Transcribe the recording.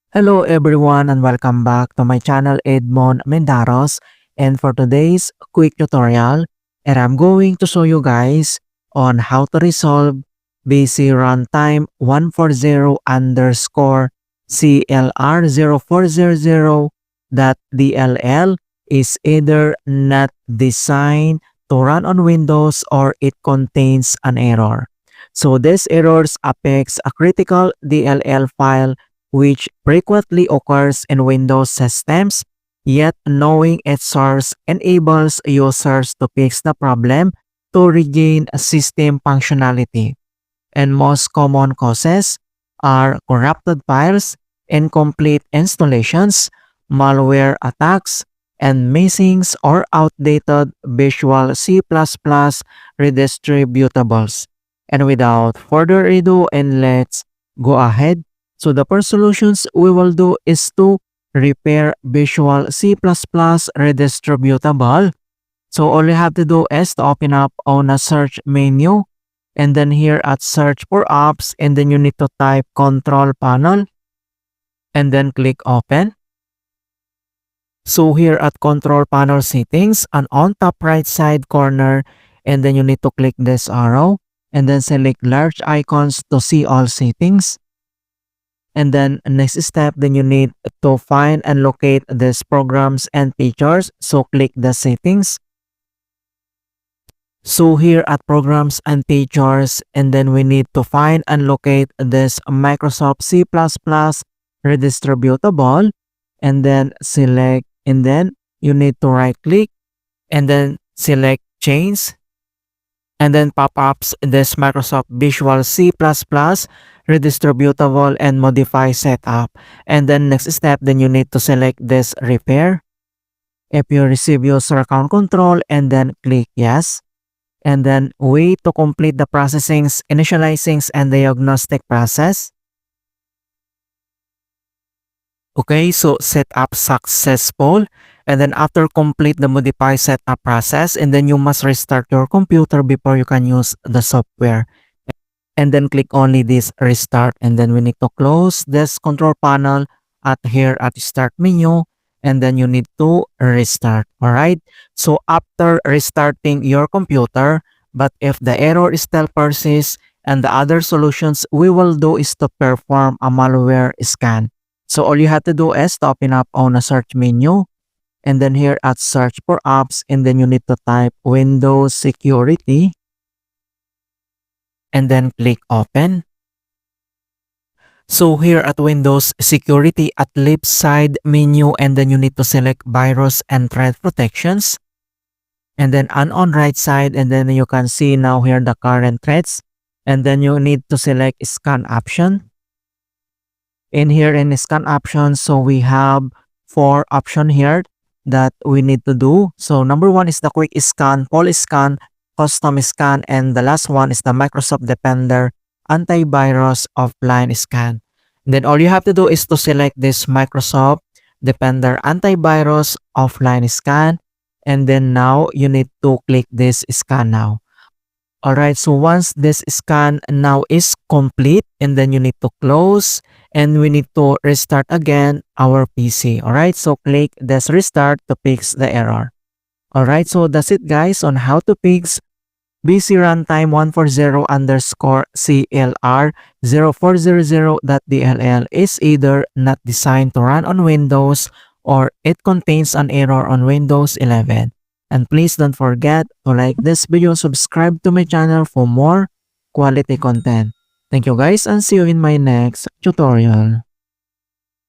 Hello everyone and welcome back to my channel Edmund Mindaros, and for today's quick tutorial, I'm going to show you guys on how to resolve BC runtime 140_CLR0400.Dll is either not designed to run on Windows or it contains an error. So these errors affects a critical DLL file which frequently occurs in Windows systems, yet knowing its source enables users to fix the problem to regain system functionality. And most common causes are corrupted files, incomplete installations, malware attacks, and missing or outdated Visual C redistributables. And without further ado, and let's go ahead. So the first solutions we will do is to repair Visual C redistributable. So all you have to do is to open up on a search menu, and then here at search for apps, and then you need to type control panel and then click open. So here at control panel settings, and on top right side corner, and then you need to click this arrow and then select large icons to see all settings. And then next step, then you need to find and locate these programs and features. So click the settings. So here at programs and features, and then we need to find and locate this Microsoft C++ redistributable, and then select, and then you need to right click and then select change, and then pop-ups this Microsoft Visual C++ redistributable and modify setup. And then next step, then you need to select this repair if you receive user account control, and then click yes. And then wait to complete the processings, initializings, and diagnostic process. Okay, so setup successful. And then after complete the modify setup process, and then you must restart your computer before you can use the software. And then click only this restart, and then we need to close this control panel at here at start menu, and then you need to restart. All right, so after restarting your computer, but if the error still persists, and the other solutions we will do is to perform a malware scan. So all you have to do is to open up on a search menu, and then here at search for apps, and then you need to type Windows Security, and then click open. So here at Windows Security at left side menu, and then you need to select virus and threat protections, and then on right side, and then you can see now here the current threats, and then you need to select scan option. In here in scan options, so we have 4 options here that we need to do. So number 1 is the quick scan, full scan, custom scan, and the last one is the Microsoft Defender antivirus offline scan. And then all you have to do is to select this Microsoft Defender antivirus offline scan, and then now you need to click this scan now. Alright, so once this scan now is complete, and then you need to close, and we need to restart again our PC. Alright, so click this restart to fix the error. Alright, so that's it guys on how to fix BC runtime 140_CLR0400.Dll is either not designed to run on Windows or it contains an error on Windows 11. And please don't forget to like this video, subscribe to my channel for more quality content. Thank you guys, and see you in my next tutorial.